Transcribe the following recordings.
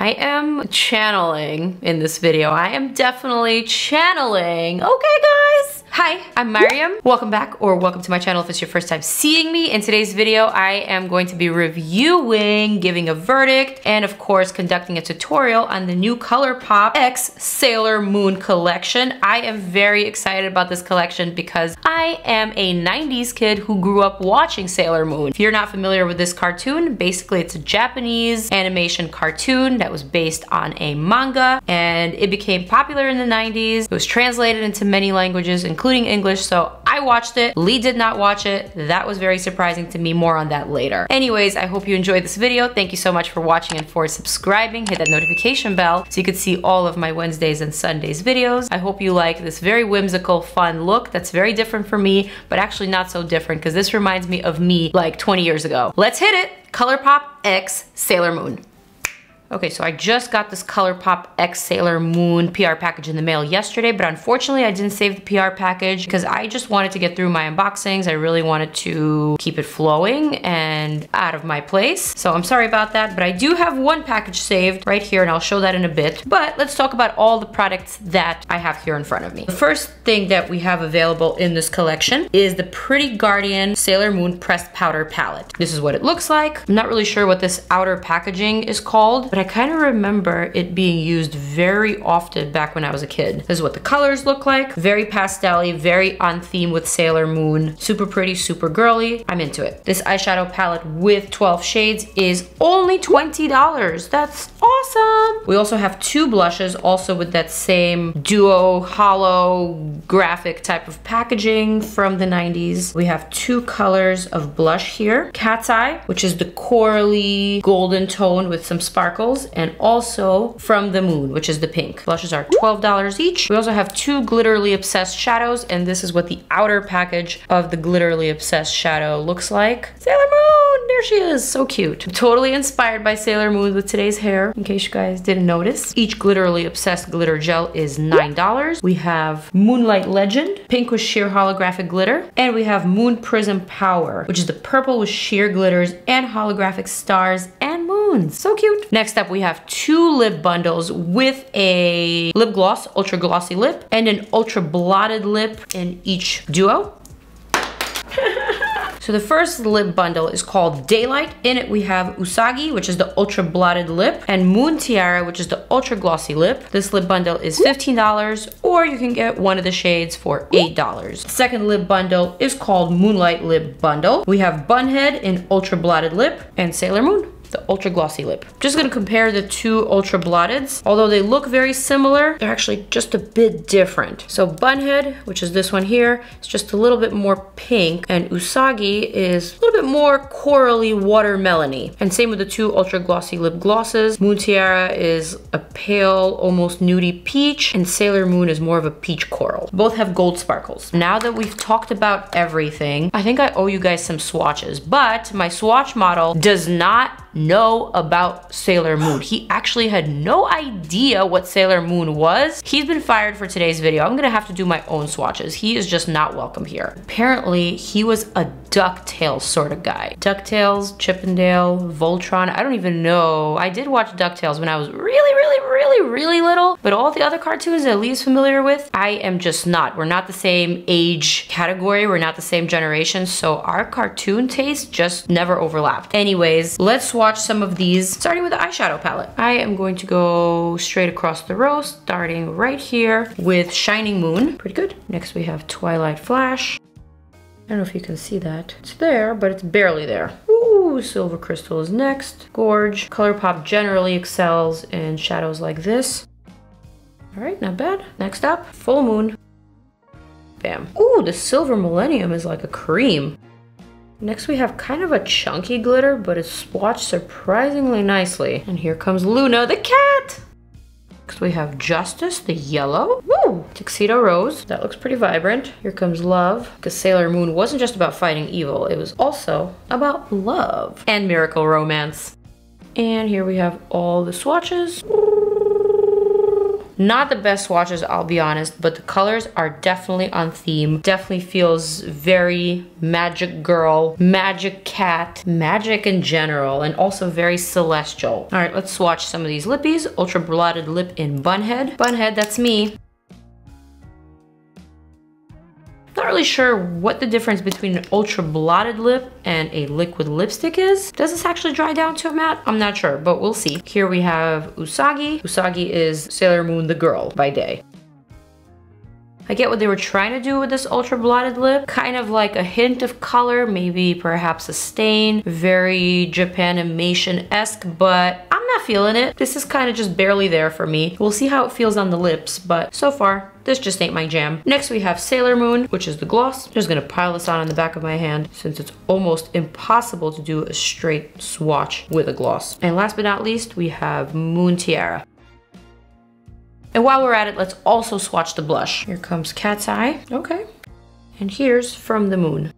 I am channeling in this video. I am definitely channeling. Okay, guys. Hi, I'm Maryam. Welcome back, or welcome to my channel if it's your first time seeing me. In today's video, I am going to be reviewing, giving a verdict, and of course, conducting a tutorial on the new Colourpop X Sailor Moon collection. I am very excited about this collection because I am a 90s kid who grew up watching Sailor Moon. If you're not familiar with this cartoon, basically it's a Japanese animation cartoon that was based on a manga, and it became popular in the 90s. It was translated into many languages, including English, so I watched it. Lee did not watch it. That was very surprising to me. More on that later. Anyways, I hope you enjoyed this video. Thank you so much for watching and for subscribing. Hit that notification bell so you can see all of my Wednesdays and Sundays videos. I hope you like this very whimsical, fun look that's very different for me, but actually not so different because this reminds me of me like 20 years ago. Let's hit it! Colourpop X Sailor Moon. Okay, so I just got this Colourpop X Sailor Moon PR package in the mail yesterday, but unfortunately I didn't save the PR package because I just wanted to get through my unboxings. I really wanted to keep it flowing and out of my place. So I'm sorry about that, but I do have one package saved right here and I'll show that in a bit. But let's talk about all the products that I have here in front of me. The first thing that we have available in this collection is the Pretty Guardian Sailor Moon Pressed Powder Palette. This is what it looks like. I'm not really sure what this outer packaging is called, but I kind of remember it being used very often back when I was a kid. This is what the colors look like. Very pastel-y, very on theme with Sailor Moon. Super pretty, super girly. I'm into it. This eyeshadow palette with 12 shades is only $20. That's awesome. We also have two blushes, also with that same duo hollow graphic type of packaging from the 90s. We have two colors of blush here. Cat's Eye, which is the corally golden tone with some sparkles, and also From the Moon, which is the pink. Blushes are $12 each. We also have two Glitterly Obsessed shadows, and this is what the outer package of the Glitterly Obsessed shadow looks like. Sailor Moon! There she is! So cute. I'm totally inspired by Sailor Moon with today's hair, in case you guys didn't notice. Each Glitterly Obsessed glitter gel is $9. We have Moonlight Legend, pink with sheer holographic glitter, and we have Moon Prism Power, which is the purple with sheer glitters and holographic stars and moons. So cute. Next up, we have two lip bundles with a lip gloss, ultra glossy lip, and an ultra blotted lip in each duo. So the first lip bundle is called Daylight. In it we have Usagi, which is the ultra blotted lip, and Moon Tiara, which is the ultra glossy lip. This lip bundle is $15, or you can get one of the shades for $8. Second lip bundle is called Moonlight Lip Bundle. We have Bunhead in ultra blotted lip and Sailor Moon, the ultra glossy lip. Just gonna compare the two ultra blotteds. Although they look very similar, they're actually just a bit different. So Bunhead, which is this one here, is just a little bit more pink, and Usagi is a little bit more corally watermelony. And same with the two ultra glossy lip glosses. Moon Tiara is a pale, almost nudie peach, and Sailor Moon is more of a peach coral. Both have gold sparkles. Now that we've talked about everything, I think I owe you guys some swatches, but my swatch model does not know about Sailor Moon. He actually had no idea what Sailor Moon was. He's been fired for today's video. I'm gonna have to do my own swatches. He is just not welcome here. Apparently, he was a DuckTales sort of guy. DuckTales, Chippendale, Voltron, I don't even know. I did watch DuckTales when I was really little, but all the other cartoons that Lee's familiar with, I am just not. We're not the same age category. We're not the same generation, so our cartoon taste just never overlapped. Anyways, let's swatch some of these, starting with the eyeshadow palette. I am going to go straight across the row, starting right here with Shining Moon. Pretty good. Next we have Twilight Flash. I don't know if you can see that. It's there, but it's barely there. Ooh, Silver Crystal is next. Gorge. Colourpop generally excels in shadows like this. All right, not bad. Next up, Full Moon. Bam. Ooh, the Silver Millennium is like a cream. Next we have kind of a chunky glitter, but it's swatched surprisingly nicely. And here comes Luna the cat! Next we have Justice, the yellow. Woo! Tuxedo Rose, that looks pretty vibrant. Here comes Love, because Sailor Moon wasn't just about fighting evil, it was also about love. And Miracle Romance. And here we have all the swatches. Not the best swatches, I'll be honest, but the colors are definitely on theme. Definitely feels very magic girl, magic cat, magic in general, and also very celestial. All right, let's swatch some of these lippies. Ultra Blotted Lip in Bunhead. Bunhead, that's me. Not really sure what the difference between an ultra blotted lip and a liquid lipstick is. Does this actually dry down to a matte? I'm not sure, but we'll see. Here we have Usagi. Usagi is Sailor Moon the girl by day. I get what they were trying to do with this ultra blotted lip. Kind of like a hint of color, maybe perhaps a stain. Very Japanimation-esque, but I'm not feeling it. This is kind of just barely there for me. We'll see how it feels on the lips, but so far, this just ain't my jam. Next we have Sailor Moon, which is the gloss. I'm just gonna pile this on the back of my hand since it's almost impossible to do a straight swatch with a gloss. And last but not least, we have Moon Tiara. And while we're at it, let's also swatch the blush. Here comes Cat's Eye. Okay. And here's From the Moon.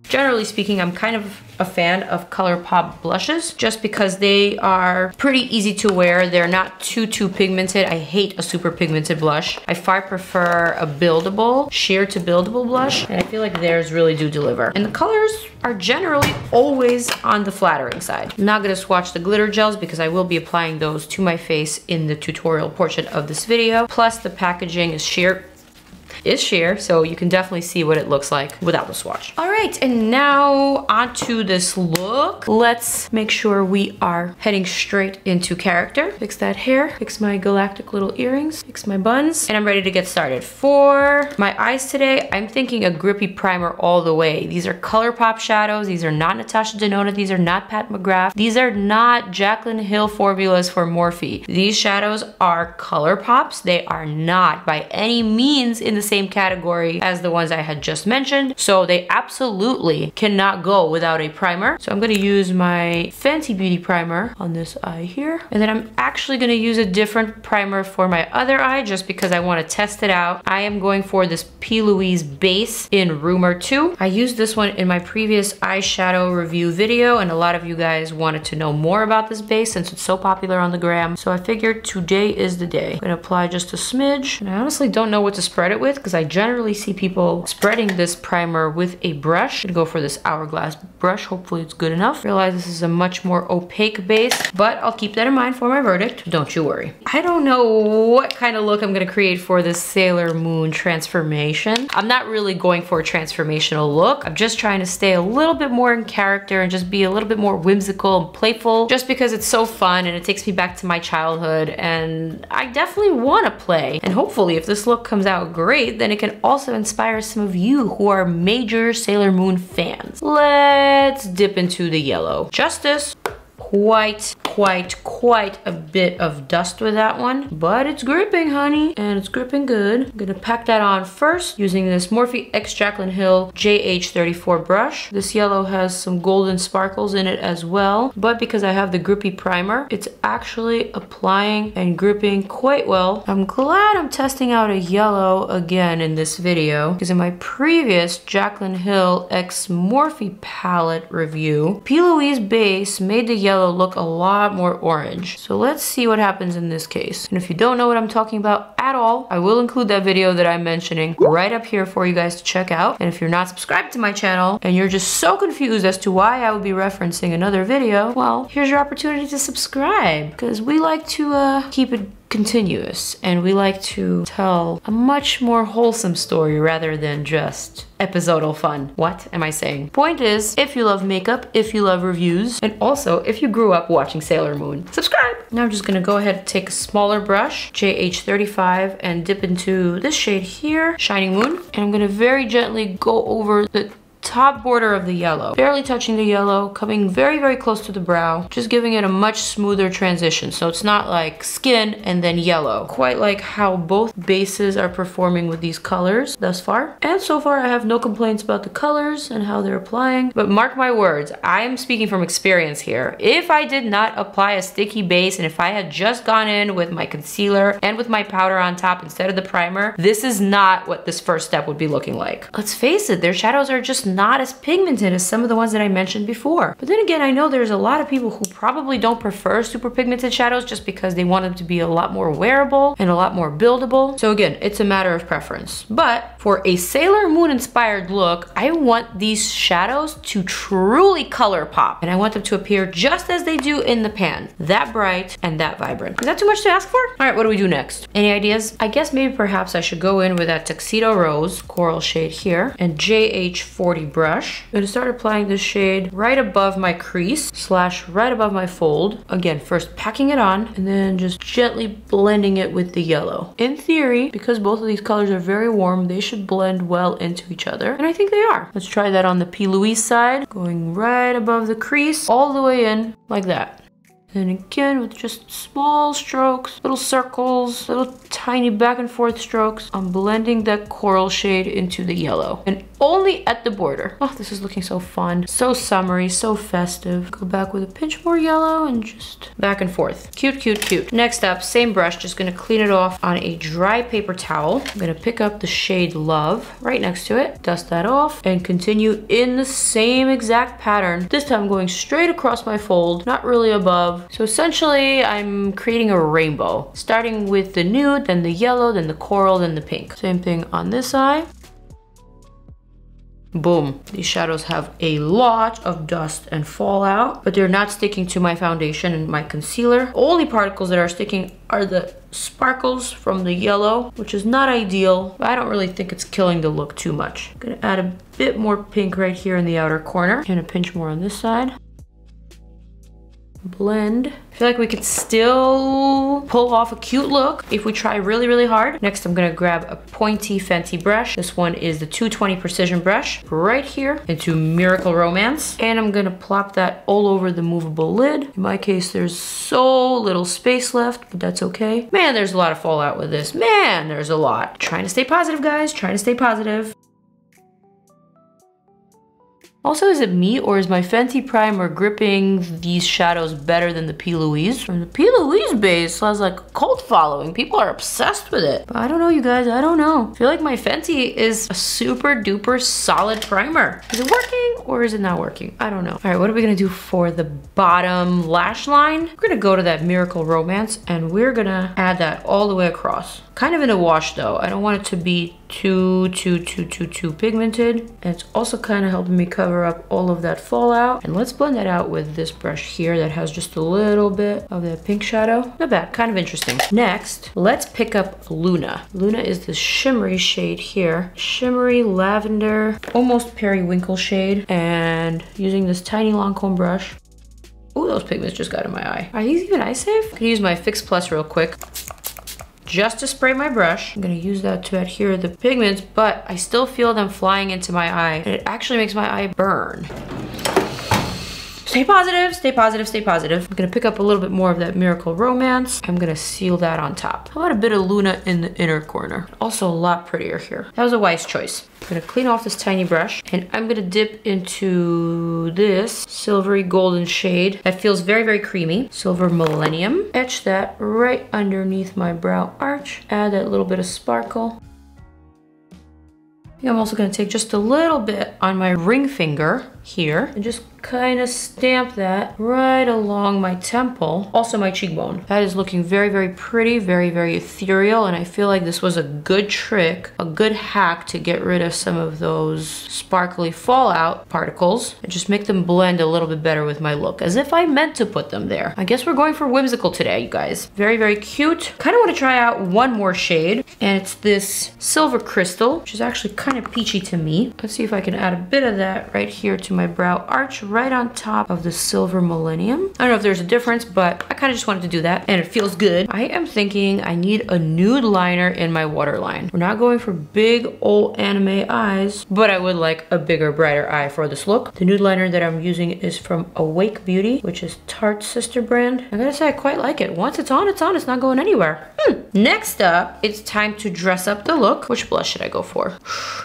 Generally speaking, I'm kind of a fan of Colourpop blushes just because they are pretty easy to wear. They're not too pigmented. I hate a super pigmented blush. I far prefer a buildable, sheer to buildable blush, and I feel like theirs really do deliver. And the colors are generally always on the flattering side. I'm not gonna swatch the glitter gels because I will be applying those to my face in the tutorial portion of this video. Plus the packaging is sheer, so you can definitely see what it looks like without the swatch. All right, and now onto this look. Let's make sure we are heading straight into character. Fix that hair, fix my galactic little earrings, fix my buns, and I'm ready to get started. For my eyes today, I'm thinking a grippy primer all the way. These are Colourpop shadows. These are not Natasha Denona. These are not Pat McGrath. These are not Jaclyn Hill formulas for Morphe. These shadows are Colourpops. They are not by any means in the same category as the ones I had just mentioned, so they absolutely cannot go without a primer. So I'm going to use my Fenty Beauty primer on this eye here, and then I'm actually going to use a different primer for my other eye just because I want to test it out. I am going for this P. Louise base in Rumor 2. I used this one in my previous eyeshadow review video, and a lot of you guys wanted to know more about this base since it's so popular on the gram, so I figured today is the day. I'm going to apply just a smidge, and I honestly don't know what to spread it with because I generally see people spreading this primer with a brush. I'm gonna go for this Hourglass brush. Hopefully it's good enough. Realize this is a much more opaque base, but I'll keep that in mind for my verdict. Don't you worry. I don't know what kind of look I'm gonna create for this Sailor Moon transformation. I'm not really going for a transformational look. I'm just trying to stay a little bit more in character and just be a little bit more whimsical and playful just because it's so fun and it takes me back to my childhood, and I definitely want to play. And hopefully if this look comes out great, then it can also inspire some of you who are major Sailor Moon fans. Let's dip into the yellow. Justice. Quite a bit of dust with that one, but it's gripping, honey, and it's gripping good. I'm gonna pack that on first using this Morphe X Jaclyn Hill JH34 brush. This yellow has some golden sparkles in it as well, but because I have the grippy primer, it's actually applying and gripping quite well. I'm glad I'm testing out a yellow again in this video, because in my previous Jaclyn Hill X Morphe palette review, P. Louise base made the yellow look a lot more orange. So let's see what happens in this case. And if you don't know what I'm talking about at all, I will include that video that I'm mentioning right up here for you guys to check out. And if you're not subscribed to my channel and you're just so confused as to why I would be referencing another video, well, here's your opportunity to subscribe, because we like to keep it continuous, and we like to tell a much more wholesome story rather than just episodal fun. What am I saying? Point is, if you love makeup, if you love reviews, and also if you grew up watching Sailor Moon, subscribe! Now I'm just gonna go ahead and take a smaller brush, JH35, and dip into this shade here, Shining Moon, and I'm gonna very gently go over the top border of the yellow, barely touching the yellow, coming very close to the brow, just giving it a much smoother transition, so it's not like skin and then yellow, quite like how both bases are performing with these colors thus far. And so far I have no complaints about the colors and how they're applying, but mark my words, I am speaking from experience here. If I did not apply a sticky base and if I had just gone in with my concealer and with my powder on top instead of the primer, this is not what this first step would be looking like. Let's face it, their shadows are just not not as pigmented as some of the ones that I mentioned before. But then again, I know there's a lot of people who probably don't prefer super pigmented shadows just because they want them to be a lot more wearable and a lot more buildable. So again, it's a matter of preference. But for a Sailor Moon inspired look, I want these shadows to truly color pop. And I want them to appear just as they do in the pan. That bright and that vibrant. Is that too much to ask for? All right, what do we do next? Any ideas? I guess maybe perhaps I should go in with that Tuxedo Rose coral shade here and JH40 brush. I'm gonna start applying this shade right above my crease / right above my fold. Again, first packing it on and then just gently blending it with the yellow. In theory, because both of these colors are very warm, they should blend well into each other. And I think they are. Let's try that on the P. Louise side, going right above the crease, all the way in like that. And again, with just small strokes, little circles, little tiny back and forth strokes, I'm blending that coral shade into the yellow. And only at the border. Oh, this is looking so fun. So summery, so festive. Go back with a pinch more yellow and just back and forth. Cute, cute, cute. Next up, same brush, just gonna clean it off on a dry paper towel. I'm gonna pick up the shade Love right next to it, dust that off, and continue in the same exact pattern. This time going straight across my fold, not really above. So essentially, I'm creating a rainbow, starting with the nude, then the yellow, then the coral, then the pink. Same thing on this eye. Boom. These shadows have a lot of dust and fallout, but they're not sticking to my foundation and my concealer. Only particles that are sticking are the sparkles from the yellow, which is not ideal, but I don't really think it's killing the look too much. I'm gonna add a bit more pink right here in the outer corner and a pinch more on this side. Blend. I feel like we could still pull off a cute look if we try really, really hard. Next, I'm gonna grab a pointy Fenty brush. This one is the 220 Precision brush right here into Miracle Romance. And I'm gonna plop that all over the movable lid. In my case, there's so little space left, but that's okay. Man, there's a lot of fallout with this. Man, there's a lot. Trying to stay positive, guys. Trying to stay positive. Also, is it me or is my Fenty primer gripping these shadows better than the P. Louise? From the P. Louise base has like a cult following. People are obsessed with it. But I don't know, you guys, I don't know. I feel like my Fenty is a super duper solid primer. Is it working or is it not working? I don't know. All right, what are we gonna do for the bottom lash line? We're gonna go to that Miracle Romance and we're gonna add that all the way across. Kind of in a wash though. I don't want it to be too pigmented. And it's also kind of helping me cover up all of that fallout. And let's blend that out with this brush here that has just a little bit of that pink shadow. Not bad, kind of interesting. Next, let's pick up Luna. Luna is the shimmery shade here. Shimmery lavender, almost periwinkle shade. And using this tiny Lancome brush. Oh, those pigments just got in my eye. Are these even eye safe? I can use my Fix Plus real quick. Just to spray my brush. I'm gonna use that to adhere the pigments, but I still feel them flying into my eye. And it actually makes my eye burn. Stay positive, stay positive, stay positive. I'm gonna pick up a little bit more of that Miracle Romance. I'm gonna seal that on top. How about a bit of Luna in the inner corner? Also a lot prettier here. That was a wise choice. I'm gonna clean off this tiny brush and I'm gonna dip into this silvery golden shade that feels very, very creamy. Silver Millennium. Etch that right underneath my brow arch. Add that little bit of sparkle. I think I'm also gonna take just a little bit on my ring finger here and just kind of stamp that right along my temple, also my cheekbone. That is looking very, very pretty, very, very ethereal, and I feel like this was a good trick, a good hack to get rid of some of those sparkly fallout particles and just make them blend a little bit better with my look, as if I meant to put them there. I guess we're going for whimsical today, you guys. Very, very cute. Kind of want to try out one more shade, and it's this Silver Crystal, which is actually kind of peachy to me. Let's see if I can add a bit of that right here to my brow arch, right on top of the Silver Millennium. I don't know if there's a difference, but I kind of just wanted to do that, and it feels good. I am thinking I need a nude liner in my waterline. We're not going for big old anime eyes, but I would like a bigger, brighter eye for this look. The nude liner that I'm using is from Awake Beauty, which is Tarte's sister brand. I gotta say, I quite like it. Once it's on, it's on. It's not going anywhere. Next up, it's time to dress up the look. Which blush should I go for?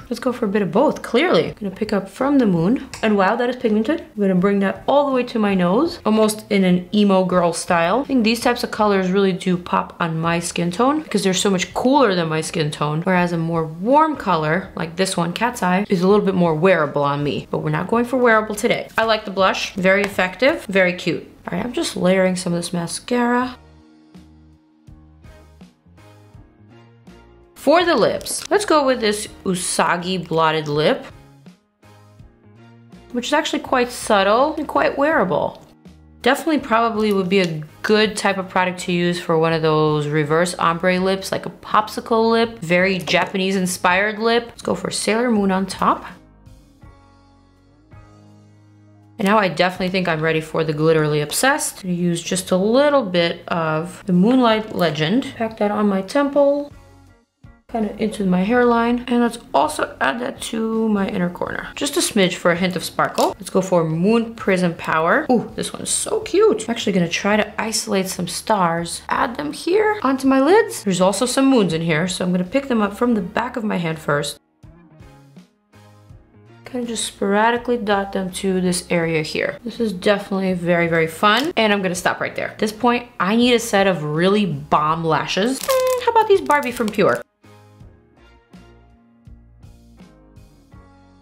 Let's go for a bit of both, clearly. I'm gonna pick up From the Moon. And wow, that is pigmented. I'm gonna bring that all the way to my nose, almost in an emo girl style. I think these types of colors really do pop on my skin tone because they're so much cooler than my skin tone. Whereas a more warm color, like this one, Cat's Eye, is a little bit more wearable on me. But we're not going for wearable today. I like the blush, very effective, very cute. All right, I'm just layering some of this mascara. For the lips, let's go with this Usagi Blotted lip, which is actually quite subtle and quite wearable. Definitely probably would be a good type of product to use for one of those reverse ombre lips, like a popsicle lip, very Japanese inspired lip. Let's go for Sailor Moon on top. And now I definitely think I'm ready for the Glitterly Obsessed. I'm gonna use just a little bit of the Moonlight Legend. Pack that on my temple, kind of into my hairline. And let's also add that to my inner corner. Just a smidge for a hint of sparkle. Let's go for Moon Prism Power. Ooh, this one's so cute. I'm actually gonna try to isolate some stars. Add them here onto my lids. There's also some moons in here, so I'm gonna pick them up from the back of my hand first. Kind of just sporadically dot them to this area here. This is definitely very, very fun. And I'm gonna stop right there. At this point, I need a set of really bomb lashes. How about these Barbie from Pure?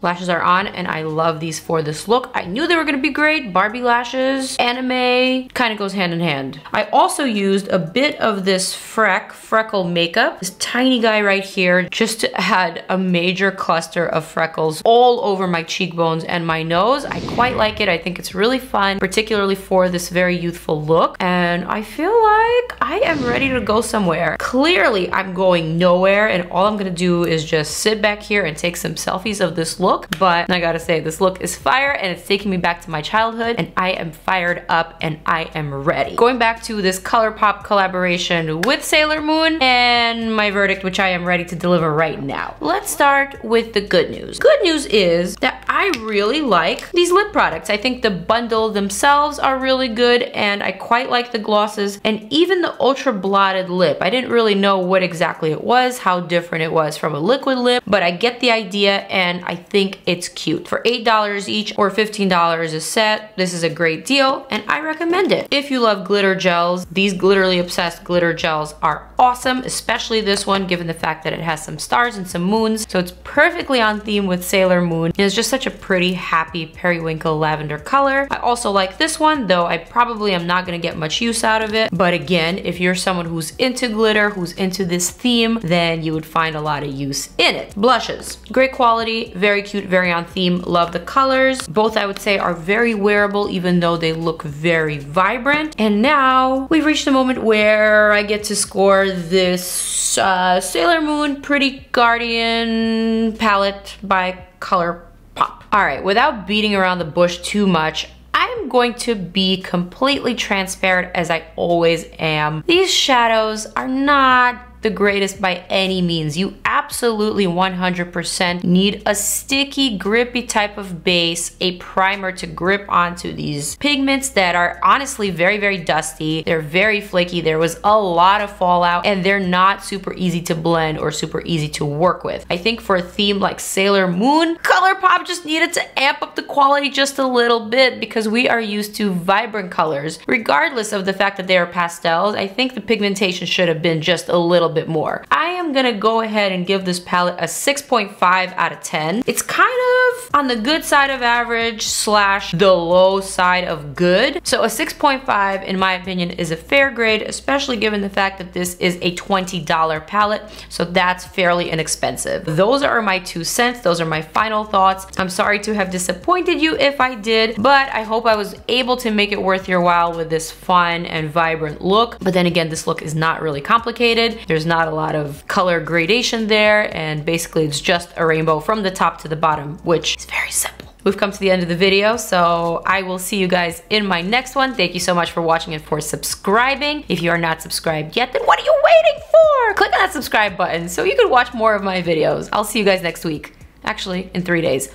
Lashes are on and I love these for this look. I knew they were gonna be great. Barbie lashes, anime, kind of goes hand in hand. I also used a bit of this freckle makeup, this tiny guy right here, just to add a major cluster of freckles all over my cheekbones and my nose. I quite like it. I think it's really fun, particularly for this very youthful look. And I feel like I am ready to go somewhere. Clearly, I'm going nowhere and all I'm gonna do is just sit back here and take some selfies of this look. But I gotta say, this look is fire and it's taking me back to my childhood and I am fired up and I am ready. Going back to this Colourpop collaboration with Sailor Moon and my verdict, which I am ready to deliver right now. Let's start with the good news. Good news is that I really like these lip products. I think the bundle themselves are really good and I quite like the glosses and even the Ultra Blotted lip. I didn't really know what exactly it was, how different it was from a liquid lip, but I get the idea and I think it's cute. For $8 each or $15 a set, this is a great deal and I recommend it. If you love glitter gels, these Glitterly Obsessed glitter gels are awesome, especially this one given the fact that it has some stars and some moons. So it's perfectly on theme with Sailor Moon. It's just such a pretty, happy periwinkle lavender color. I also like this one, though I probably am not gonna get much use out of it. But again, if you're someone who's into glitter, who's into this theme, then you would find a lot of use in it. Blushes, great quality, very cute, very on theme, love the colors. Both I would say are very wearable even though they look very vibrant. And now we've reached the moment where I get to score this Sailor Moon Pretty Guardian palette by Colourpop. All right, without beating around the bush too much, I'm going to be completely transparent as I always am. These shadows are not the greatest by any means. You absolutely 100% need a sticky, grippy type of base, a primer to grip onto these pigments that are honestly very, very dusty. They're very flaky. There was a lot of fallout and they're not super easy to blend or super easy to work with. I think for a theme like Sailor Moon, Colourpop just needed to amp up the quality just a little bit because we are used to vibrant colors. Regardless of the fact that they are pastels, I think the pigmentation should have been just a little bit more. I am gonna go ahead and give this palette a 6.5 out of 10. It's kind of on the good side of average slash the low side of good. So a 6.5 in my opinion is a fair grade, especially given the fact that this is a $20 palette. So that's fairly inexpensive. Those are my 2 cents. Those are my final thoughts. I'm sorry to have disappointed you if I did, but I hope I was able to make it worth your while with this fun and vibrant look. But then again, this look is not really complicated. There's not a lot of color gradation there, and basically it's just a rainbow from the top to the bottom, which is very simple. We've come to the end of the video, so I will see you guys in my next one. Thank you so much for watching and for subscribing. If you are not subscribed yet, then what are you waiting for? Click on that subscribe button so you can watch more of my videos. I'll see you guys next week. Actually, in 3 days.